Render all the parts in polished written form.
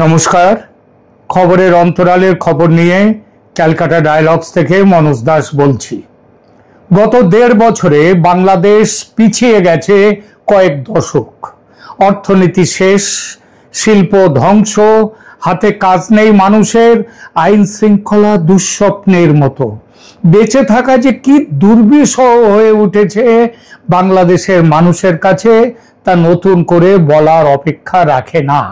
নমস্কার। খবরের অন্তরালের খবর নিয়ে ক্যালকাটা ডায়ালগস থেকে মনোজ দাস বলছি। গত 1.5 বছরে বাংলাদেশ পিছিয়ে গেছে কয়েক দশক। অর্থনীতি শেষ, শিল্প ধ্বংস, হাতে কাজ নেই মানুষের, আইন শৃঙ্খলা দুঃস্বপ্নের মতো। বেঁচে থাকা যে কি দুর্বিষহ হয়ে উঠেছে বাংলাদেশের মানুষের কাছে, তা নতুন করে বলার অপেক্ষা রাখে না।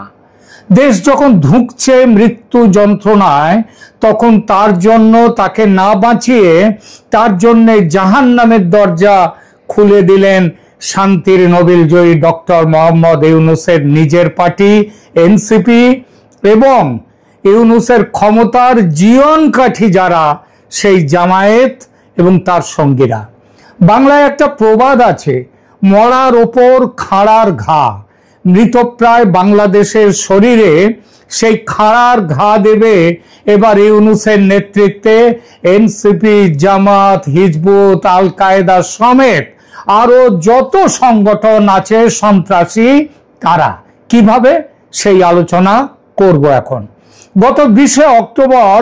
দেশ যখন ধুঁকছে মৃত্যু যন্ত্রণায়, তখন তার জন্য তাকে না বাঁচিয়ে তার জন্য জাহান্নামের দরজা খুলে দিলেন শান্তির নোবেল জয়ী ডক্টর মোহাম্মদ ইউনূসের নিজের পার্টি এনসিপি এবং ইউনূসের ক্ষমতার জীবন কাঠি যারা, সেই জামায়াত এবং তার সঙ্গীরা। বাংলায় একটা প্রবাদ আছে, মরার ওপর খাড়ার ঘা। মৃতপ্রায় বাংলাদেশের শরীরে সেই খাড়ার ঘা দেবে এবার ইউনূসের নেতৃত্বে এনসিপি, জামাত, হিজবুত, আল কায়েদা সমেত আরো যত সংগঠন আছে সন্ত্রাসী, তারা কিভাবে, সেই আলোচনা করব এখন। গত 20 অক্টোবর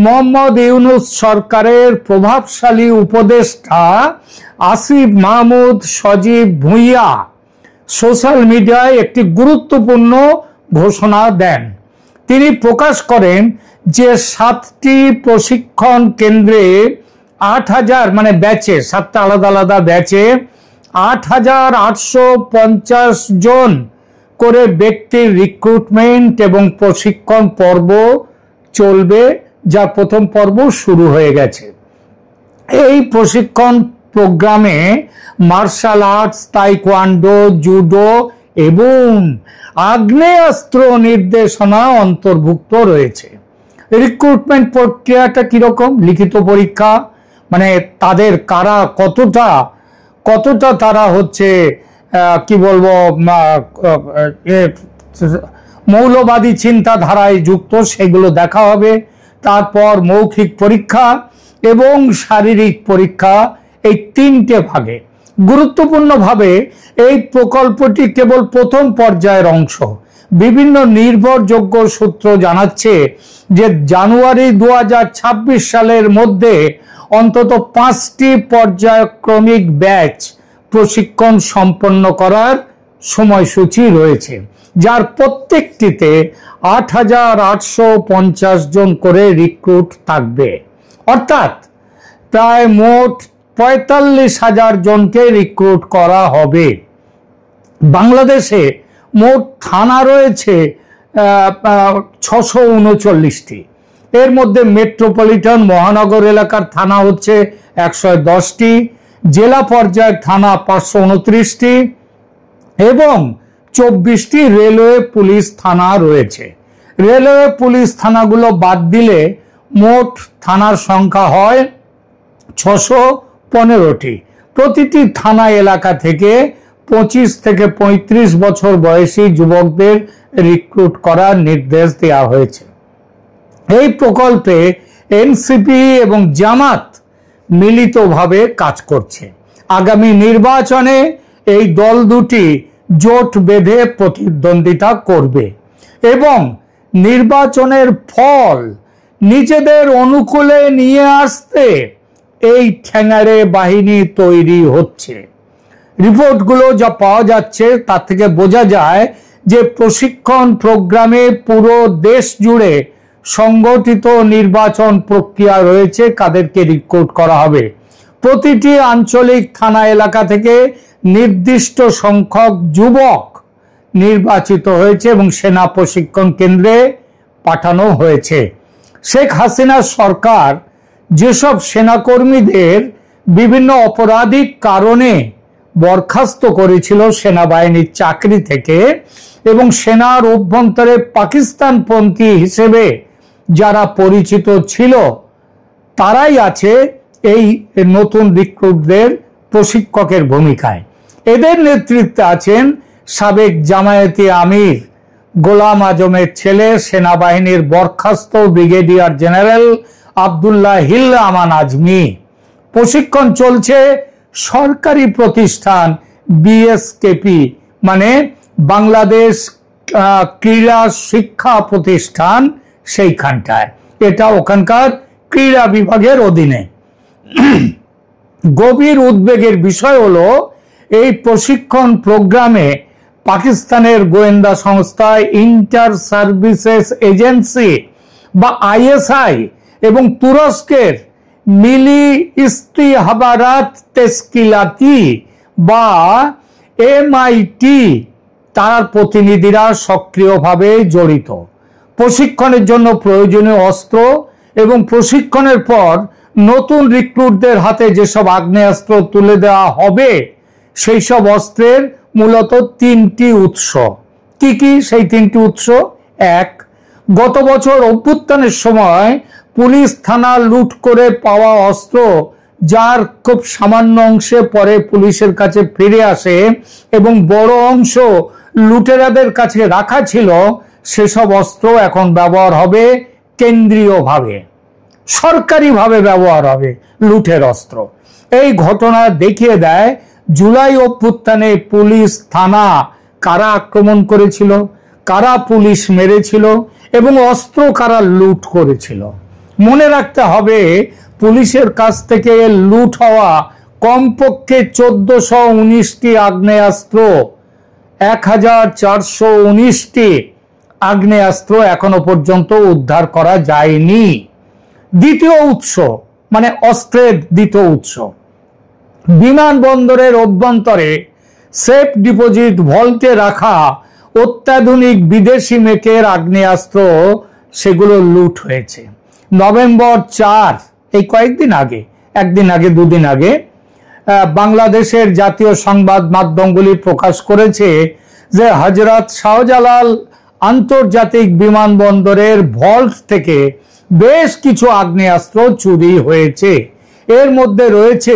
মোহাম্মদ ইউনূস সরকারের প্রভাবশালী উপদেষ্টা আসিফ মাহমুদ সজীব ভুঁইয়া সোশ্যাল মিডিয়ায় একটি গুরুত্বপূর্ণ ঘোষণা দেন। তিনি প্রকাশ করেন যে 7টি প্রশিক্ষণ কেন্দ্রে 8,000 মানে ব্যাচে, 7টা আলাদা আলাদা ব্যাচে 8,850 জন করে ব্যক্তির রিক্রুটমেন্ট এবং প্রশিক্ষণ পর্ব চলবে, যা প্রথম পর্ব শুরু হয়ে গেছে। এই প্রশিক্ষণ প্রোগ্রামে মার্শাল আর্টস, তাইকোয়ান্ডো, জুডো এবং আগ্নেয়াস্ত্র নির্দেশনা অন্তর্ভুক্ত রয়েছে। রিক্রুটমেন্ট প্রক্রিয়াটা কিরকম? লিখিত পরীক্ষা, মানে তাদের কারা কতটা তারা হচ্ছে কি বলবো মৌলবাদী চিন্তাধারায় যুক্ত, সেগুলো দেখা হবে। তারপর মৌখিক পরীক্ষা এবং শারীরিক পরীক্ষা, এই 3টে ভাগে। গুরুত্বপূর্ণভাবে এই প্রকল্পটি কেবল প্রথম পর্যায়ের অংশ। বিভিন্ন নির্ভরযোগ্য সূত্র জানাচ্ছে যে জানুয়ারি 2026 সালের মধ্যে অন্তত 5টি পর্যায়ক্রমিক ব্যাচ প্রশিক্ষণ সম্পন্ন করার সময়সূচি রয়েছে, যার প্রত্যেকটিতে 8,850 জন করে রিক্রুট থাকবে। অর্থাৎ প্রায় মোট 45,000 জনকে রিক্রুট করা হবে। বাংলাদেশে মোট থানা রয়েছে 639টি। এর মধ্যে মেট্রোপলিটন মহানগর এলাকার থানা হচ্ছে 110টি, জেলা পর্যায়ের থানা 529টি এবং 24টি রেলওয়ে পুলিশ থানা রয়েছে। রেলওয়ে পুলিশ থানাগুলো বাদ দিলে মোট থানার সংখ্যা হয় 615টি। প্রতিটি থানা এলাকা থেকে 25 থেকে 35 বছর বয়সী যুবকদের রিক্রুট করার নির্দেশ দেওয়া হয়েছে। এই প্রকল্পে এনসিপি এবং জামাত মিলিতভাবে কাজ করছে। আগামী নির্বাচনে এই দল দুটি জোট বেঁধে প্রতিদ্বন্দ্বিতা করবে এবং নির্বাচনের ফল নিজেদের অনুকূলে নিয়ে আসতে এই ঠ্যাঙাড়ে বাহিনী তৈরি হচ্ছে। রিপোর্টগুলো যা পাওয়া যাচ্ছে তার থেকে বোঝা যায় যে প্রশিক্ষণ প্রোগ্রামে পুরো দেশ জুড়ে সংগঠিত নির্বাচন প্রক্রিয়া রয়েছে, কাদেরকে রিক্রুট করা হবে। প্রতিটি আঞ্চলিক থানা এলাকা থেকে নির্দিষ্ট সংখ্যক যুবক নির্বাচিত হয়েছে এবং সেনা প্রশিক্ষণ কেন্দ্রে পাঠানো হয়েছে। শেখ হাসিনার সরকার যেসব সেনাকর্মীদের বিভিন্ন অপরাধিক কারণে বরখাস্ত করেছিল সেনাবাহিনীর চাকরি থেকে এবং সেনার অভ্যন্তরে পাকিস্তানপন্থী হিসেবে যারা পরিচিত ছিল, তারাই আছে এই নতুন রিক্রুটদের প্রশিক্ষকের ভূমিকায়। এদের নেতৃত্বে আছেন সাবেক জামায়াতি আমির গোলাম আজমের ছেলে, সেনাবাহিনীর বরখাস্ত ব্রিগেডিয়ার জেনারেল আব্দুল্লাহ হিল আমান আজমি। প্রশিক্ষণ চলছে সরকারি প্রতিষ্ঠান বিএসকেপি মানে বাংলাদেশ ক্রীড়া শিক্ষা প্রতিষ্ঠান সেইখানটায়, এটা ওখানকার ক্রীড়া বিভাগের অধীনে। গভীর উদ্বেগের বিষয় হলো এই প্রশিক্ষণ প্রোগ্রামে পাকিস্তানের গোয়েন্দা সংস্থা ইন্টার সার্ভিসেস এজেন্সি বা আইএসআই এবং তুরস্কের মিলি ইস্তিহাবারাত তেশকিলাতি বা এমআইটি তার প্রতিনিধিরা সক্রিয়ভাবে জড়িত। প্রশিক্ষণের জন্য প্রয়োজনীয় অস্ত্র এবং প্রশিক্ষণের পর নতুন রিক্রুটদের হাতে যেসব আগ্নেয়াস্ত্র তুলে দেওয়া হবে সেই সব অস্ত্রের মূলত তিনটি উৎস। কি কি সেই তিনটি উৎস? এক, গত বছর অভ্যুত্থানের সময় পুলিশ থানা লুট করে পাওয়া অস্ত্র, যার খুব সামান্য অংশে পরে পুলিশের কাছে ফিরে আসে এবং বড় অংশ লুটেরাদের কাছে রাখা ছিল, সেসব অস্ত্র এখন ব্যবহার হবে কেন্দ্রীয়ভাবে, সরকারিভাবে ব্যবহার হবে লুটের অস্ত্র। এই ঘটনা দেখিয়ে দেয় জুলাই অভ্যুত্থানে পুলিশ থানা কারা আক্রমণ করেছিল, কারা পুলিশ মেরেছিল এবং অস্ত্র কারা লুট করেছিল। মনে রাখতে হবে পুলিশের কাছ থেকে লুট হওয়া কমপক্ষে 1419টি আগ্নেয়াস্ত্র, 1419টি আগ্নেয়াস্ত্র এখনো পর্যন্ত উদ্ধার করা যায়নি। দ্বিতীয় উৎস মানে অস্ত্রের দ্বিতীয় উৎস, বিমানবন্দরের অভ্যন্তরে সেফ ডিপোজিট ভল্টে রাখা অত্যাধুনিক বিদেশি মেকের আগ্নেয়াস্ত্র, সেগুলো লুট হয়েছে। নভেম্বর 4, এই কয়েকদিন আগে, একদিন আগে দুদিন আগে, বাংলাদেশের জাতীয় সংবাদ মাধ্যমগুলি প্রকাশ করেছে যে হযরত শাহজালাল আন্তর্জাতিক বিমানবন্দরের ভল্ট থেকে বেশ কিছু আগ্নেয়াস্ত্র চুরি হয়েছে। এর মধ্যে রয়েছে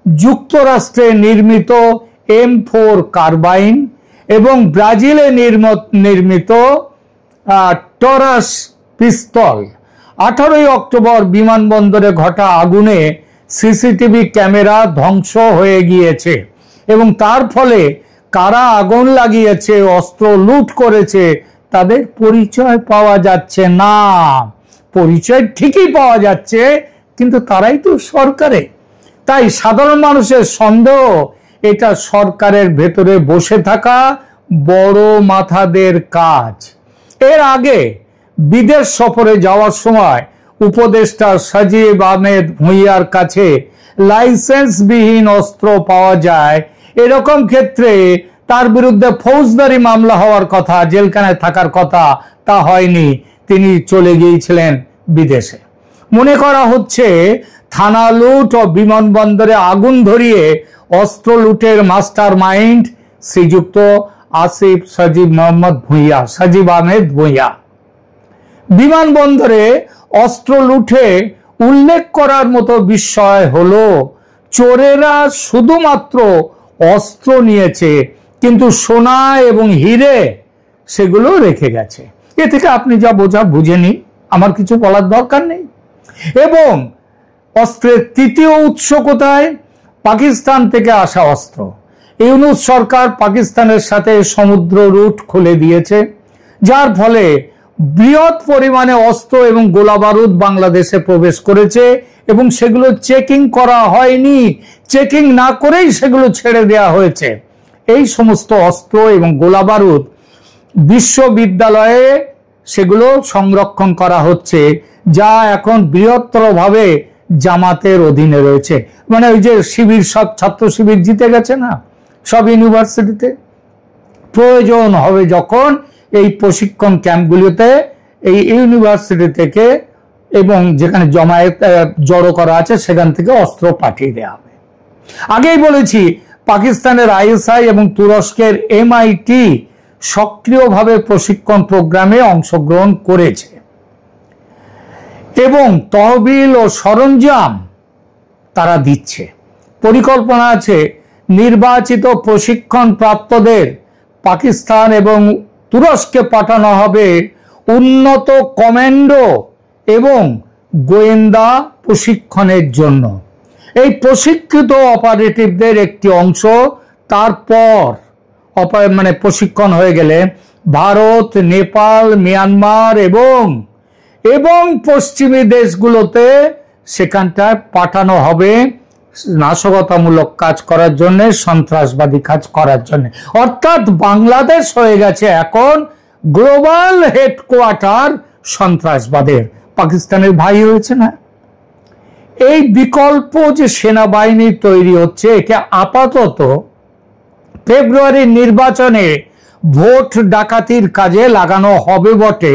যুক্তরাষ্ট্রে নির্মিত M4 কার্বাইন এবং ব্রাজিলে নির্মিত টরাস পিস্তল। 18 অক্টোবর বিমানবন্দরে ঘটা আগুনে সিসিটিভি ক্যামেরা ধ্বংস হয়ে গিয়েছে এবং তার ফলে কারা আগুন লাগিয়েছে, অস্ত্র লুট করেছে, তাদের পরিচয় পাওয়া যাচ্ছে না। পরিচয় ঠিকই পাওয়া যাচ্ছে, কিন্তু তারাই তো সরকারে। তাই সাধারণ মানুষের সন্দেহ এটা সরকারের ভেতরে বসে থাকা বড় মাথাদের কাজ। এর আগে বিদেশ সফরে যাওয়ার সময় উপদেষ্টা সাজিব আহমেদ ভুঁইয়ার কাছে লাইসেন্সবিহীন অস্ত্র পাওয়া যায়, এরকম ক্ষেত্রে তার বিরুদ্ধে ফৌজদারি মামলা হওয়ার কথা, জেলখানায় থাকার কথা, তা হয়নি। তিনি চলে গিয়েছিলেন বিদেশে। মনে করা হচ্ছে থানা লুট ও বিমানবন্দরে আগুন ধরিয়ে অস্ত্র লুটের মাস্টার মাইন্ড শ্রীযুক্ত আসিফ সাজিব আহমেদ ভুঁইয়া। বিমানবন্দরে অস্ত্র লুটে উল্লেখ করার মতো বিষয় হলো চোরেরা শুধুমাত্র অস্ত্র নিয়েছে, কিন্তু সোনা এবং হিরে সেগুলো রেখে গেছে। এ থেকে আপনি যা বোঝা বুঝে নিন, আমার কিছু বলার দরকার নেই। এবং অস্ত্রের তৃতীয় উৎস কোথায়? পাকিস্তান থেকে আসা অস্ত্র। ইউনূস সরকার পাকিস্তানের সাথে সমুদ্র রুট খুলে দিয়েছে, যার ফলে বৃহৎ পরিমাণে অস্ত্র এবং গোলাবারুদ বাংলাদেশে প্রবেশ করেছে এবং সেগুলো চেকিং করা হয়নি। চেকিং না করেই সেগুলো ছেড়ে দেওয়া হয়েছে। এই সমস্ত অস্ত্র এবং গোলাবারুদ বিশ্ববিদ্যালয়ে সেগুলো সংরক্ষণ করা হচ্ছে, যা এখন বৃহত্তরভাবে জামাতের অধীনে রয়েছে। মানে ওই যে শিবির, সব ছাত্র শিবির জিতে গেছে না সব ইউনিভার্সিটিতে, প্রয়োজন হবে যখন এই প্রশিক্ষণ ক্যাম্পগুলিতে এই ইউনিভার্সিটি থেকে এবং যেখানে জমায়েত জড়ো করা আছে সেখান থেকে অস্ত্র পাঠিয়ে দেওয়া হবে। আগেই বলেছি পাকিস্তানের আইএসআই এবং তুরস্কের এমআইটি সক্রিয়ভাবে প্রশিক্ষণ প্রোগ্রামে অংশগ্রহণ করেছে এবং তহবিল ও সরঞ্জাম তারা দিচ্ছে। পরিকল্পনা আছে নির্বাচিত প্রশিক্ষণ প্রাপ্তদের পাকিস্তান এবং তুরস্কে পাঠানো হবে উন্নত কমান্ডো এবং গোয়েন্দা প্রশিক্ষণের জন্য। এই প্রশিক্ষিত অপারেটিভদের একটি অংশ তারপর প্রশিক্ষণ হয়ে গেলে ভারত, নেপাল, মিয়ানমার এবং এবং পশ্চিমী দেশগুলোতে সেখানটায় পাঠানো হবে নাশকতামূলক কাজ করার জন্য, সন্ত্রাসবাদী কাজ করার জন্য। অর্থাৎ বাংলাদেশ হয়ে গেছে এখন গ্লোবাল হেডকোয়ার্টার সন্ত্রাসবাদের। পাকিস্তানের ভাই হয়েছে না? এই বিকল্প যে সেনাবাহিনী তৈরি হচ্ছে, একে আপাতত ফেব্রুয়ারির নির্বাচনে ভোট ডাকাতির কাজে লাগানো হবে বটে,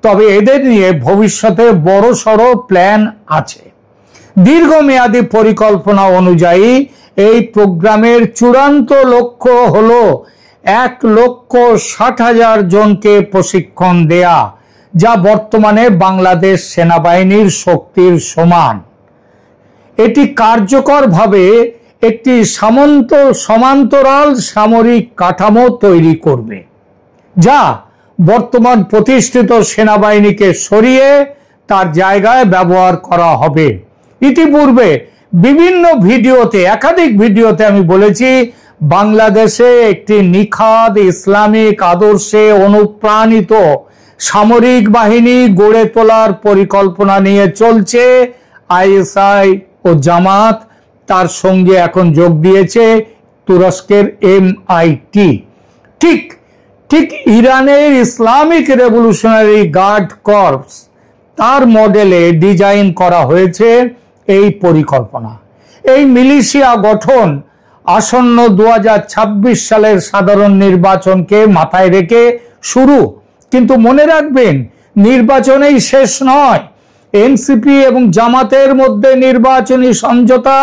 তবে এদের নিয়ে ভবিষ্যতে বড়সড় প্ল্যান আছে। দীর্ঘমেয়াদী পরিকল্পনা অনুযায়ী এই প্রোগ্রামের চূড়ান্ত লক্ষ্য হলো 1,60,000 জনকে প্রশিক্ষণ দেয়া, যা বর্তমানে বাংলাদেশ সেনাবাহিনীর শক্তির সমান। এটি কার্যকরভাবে একটি সমান্তরাল সামরিক কাঠামো তৈরি করবে, যা বর্তমান প্রতিষ্ঠিত সেনাবাহিনীকে সরিয়ে তার জায়গায় ব্যবহার করা হবে। ইতিপূর্বে বিভিন্ন ভিডিওতে, একাধিক ভিডিওতে আমি বলেছি, বাংলাদেশে একটি নিখাদ ইসলামিক আদর্শে অনুপ্রাণিত সামরিক বাহিনী গড়ে তোলার পরিকল্পনা নিয়ে চলছে আইএসআই ও জামাত। তার সঙ্গে এখন যোগ দিয়েছে তুরস্কের MIT। ঠিক ইরানের ইসলামিক রেভলিউশনারি গার্ড কর্পস, তার মডেলে ডিজাইন করা হয়েছে এই পরিকল্পনা। এই মিলিশিয়া গঠন আসন্ন 2026 সালের সাধারণ নির্বাচনকে মাথায় রেখে শুরু। কিন্তু মনে রাখবেন, নির্বাচনেই শেষ নয়। এনসিপি এবং জামাতের মধ্যে নির্বাচনী সমঝোতা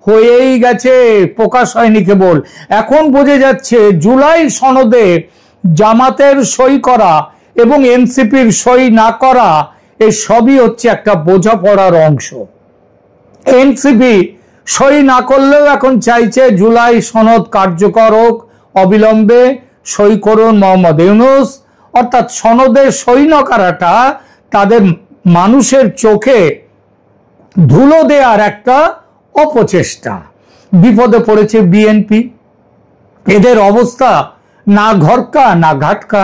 হয়েই গেছে, প্রকাশ হয়নি কেবল। এখন বোঝা যাচ্ছে জুলাই সনদে জামাতের সই করা এবং এনসিপির সই না করা, এই সবই হচ্ছে একটা বোঝাপড়ার অংশ। এনসিপি সই না করলেও এখন চাইছে জুলাই সনদ কার্যকর হোক, অবিলম্বে সই করুন মোহাম্মদ ইউনূস। অর্থাৎ সনদে সই না করাটা তাদের মানুষের চোখে ধুলো দেওয়ার একটা অপচেষ্টা। বিপদে পড়েছে বিএনপি। এদের অবস্থা না ঘরকা না ঘাটকা।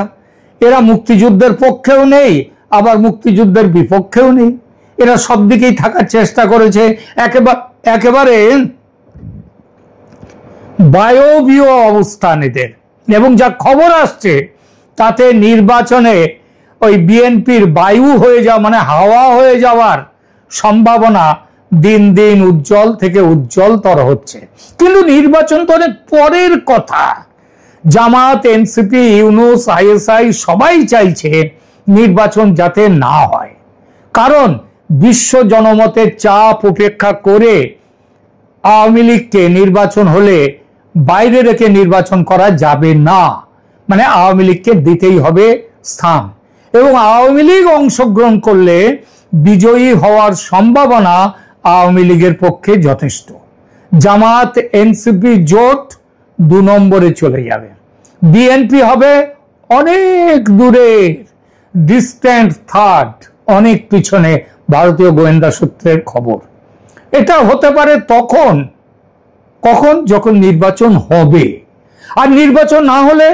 এরা মুক্তিযুদ্ধের পক্ষেও নেই, আবার মুক্তিযুদ্ধের বিপক্ষেও নেই। এরা সব দিকেই থাকার চেষ্টা করেছে। একেবারে বায়বীয় অবস্থান এদের। এবং যা খবর আসছে তাতে নির্বাচনে ওই বিএনপির বায়ু হয়ে যাওয়া, মানে হাওয়া হয়ে যাওয়ার সম্ভাবনা দিন দিন উজ্জ্বল থেকে উজ্জ্বলতর হচ্ছে। কিন্তু নির্বাচন তো অনেক পরের কথা। জামাত, এনসিপি, ইউনূস, আইএসআই সবাই চাইছে নির্বাচন যাতে না হয়, কারণ বিশ্ব জনমতের চাপ উপেক্ষা করে আওয়ামী লীগকে নির্বাচন হলে বাইরে রেখে নির্বাচন করা যাবে না। মানে আওয়ামী লীগকে দিতেই হবে স্থান, এবং আওয়ামী লীগ অংশগ্রহণ করলে বিজয়ী হওয়ার সম্ভাবনা আওয়ামী লীগের পক্ষে যথেষ্ট। জামাত এনসিপি জোট 2 নম্বরে চলে যাবে। বিএনপি হবে অনেক দূরে, ডিস্ট্যান্ট থার্ড, অনেক পিছনে। ভারতীয় গোয়েন্দা সূত্রের খবর এটা হতে পারে কখন যখন নির্বাচন হবে। আর নির্বাচন না হলে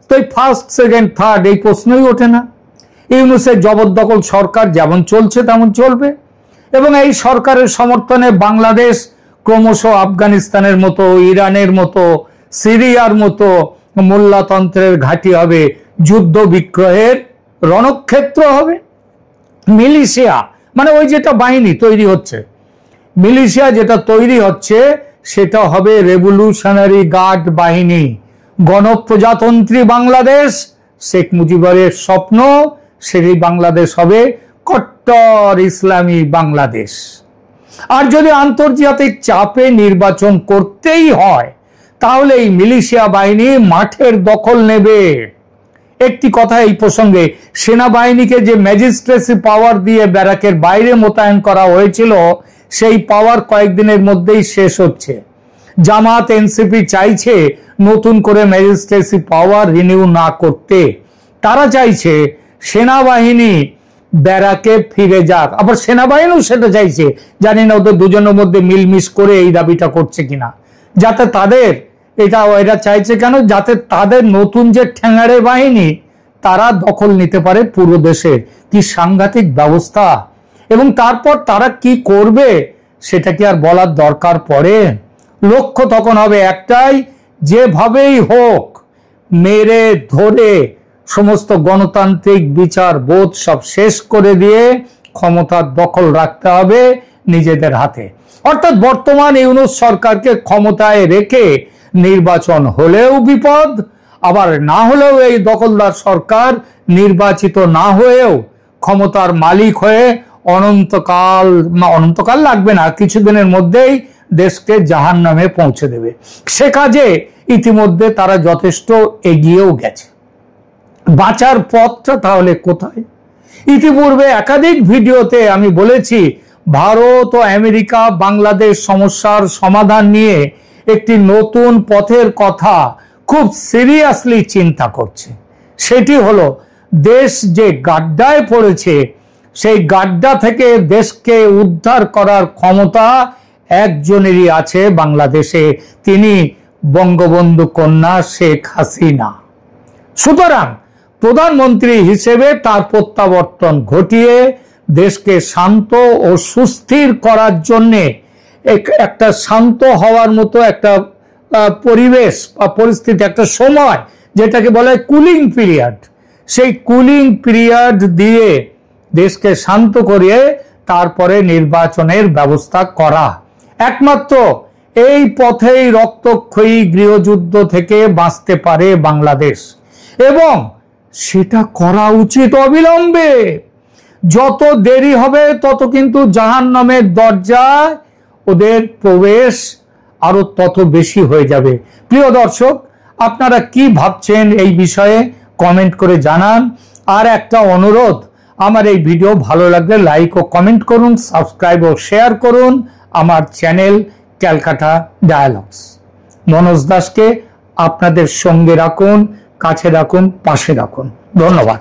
তো ফার্স্ট, সেকেন্ড, থার্ড এই প্রশ্নই ওঠে না। ইউনূসের জবরদখল সরকার যেমন চলছে তেমন চলবে, এবং এই সরকারের সমর্থনে বাংলাদেশ ক্রমশ আফগানিস্তানের মতো, ইরানের মতো, সিরিয়ার মতো মোল্লাতন্ত্রের ঘাঁটি হবে, যুদ্ধ বিগ্রহের রণক্ষেত্র হবে। মিলিশিয়া মানে ওই যেটা বাহিনী তৈরি হচ্ছে, মিলিশিয়া যেটা তৈরি হচ্ছে সেটা হবে রেভলিউশনারি গার্ড বাহিনী। গণপ্রজাতন্ত্রী বাংলাদেশ শেখ মুজিবের স্বপ্ন, সেই বাংলাদেশ হবে কট্টর ইসলামী বাংলাদেশ। আর যদি আন্তর্জাতিক চাপে নির্বাচন করতেই হয়, তাহলে এই মিলিশিয়া বাহিনী মাঠের দখল নেবে। একটি কথা এই প্রসঙ্গে, সেনাবাহিনীকে যে ম্যাজিস্ট্রেসি পাওয়ার দিয়ে ব্যারাকের বাইরে মোতায়েন করা হয়েছিল, সেই পাওয়ার কয়েকদিনের মধ্যেই শেষ হচ্ছে। জামাত এনসিপি চাইছে নতুন করে ম্যাজিস্ট্রেসি পাওয়ার রিনিউ না করতে। তারা চাইছে সেনাবাহিনী ব্যারাকে ফিরে যাক। আবার সেনাবাহিনীও সেটা চাইছে, জানি না ওদের দুজনের মধ্যে মিলমিশ করে এই দাবিটা করছে কিনা, যাতে তাদের এরা চাইছে কেন, যাতে তাদের নতুন যে ঠ্যাঙাড়ে বাহিনী তারা দখল নিতে পারে পুরো দেশের। কি সাংঘাতিক ব্যবস্থা! এবং তারপর তারা কি করবে সেটা কি আর বলার দরকার পড়ে? লক্ষ্য তখন হবে একটাই, যেভাবেই হোক মেরে ধরে সমস্ত গণতান্ত্রিক বিচার বোধ সব শেষ করে দিয়ে ক্ষমতার দখল রাখতে হবে নিজেদের হাতে। অর্থাৎ বর্তমান ইউনূস সরকারকে ক্ষমতায় রেখে নির্বাচন হলেও বিপদ, আবার না হলেও এই দখলদার সরকার নির্বাচিত না হয়েও ক্ষমতার মালিক হয়ে অনন্তকাল লাগবে না, কিছুদিনের মধ্যেই দেশকে জাহান্নামে পৌঁছে দেবে। সে কাজে ইতিমধ্যে তারা যথেষ্ট এগিয়েও গেছে। বাঁচার পথটা তাহলে কোথায়? ইতিপূর্বে একাধিক ভিডিওতে আমি বলেছি, ভারত ও আমেরিকা বাংলাদেশ সমস্যার সমাধান নিয়ে একটি নতুন পথের কথা খুব সিরিয়াসলি চিন্তা করছে। সেটি হলো, দেশ যে গাড্ডায় পড়েছে সেই গাড্ডা থেকে দেশকে উদ্ধার করার ক্ষমতা একজনেরই আছে বাংলাদেশে, তিনি বঙ্গবন্ধু কন্যা শেখ হাসিনা। সুতরাং প্রধানমন্ত্রী হিসেবে তার প্রত্যাবর্তন ঘটিয়ে দেশকে শান্ত ও সুস্থির করার জন্যে একটা শান্ত হওয়ার মতো একটা পরিবেশ বা পরিস্থিতি, একটা সময় যেটাকে বলে কুলিং পিরিয়ড, সেই কুলিং পিরিয়ড দিয়ে দেশকে শান্ত করিয়ে তারপরে নির্বাচনের ব্যবস্থা করা। একমাত্র এই পথেই রক্তক্ষয়ী গৃহযুদ্ধ থেকে বাঁচতে পারে বাংলাদেশ, এবং সেটা করা উচিত অবিলম্বে। যত দেরি হবে তত কিন্তু জাহান্নামের দরজায় ওদের প্রবেশ আরো তত বেশি হয়ে যাবে। প্রিয় দর্শক, আপনারা কি ভাবছেন এই বিষয়ে কমেন্ট করে জানান। আর একটা অনুরোধ, আমার এই ভিডিও ভালো লাগলে লাইক ও কমেন্ট করুন, সাবস্ক্রাইব ও শেয়ার করুন আমার চ্যানেল ক্যালকাটা ডায়ালগস। মনোজ দাসকে আপনাদের সঙ্গে রাখুন, কাছে রাখুন, পাশে রাখুন। ধন্যবাদ।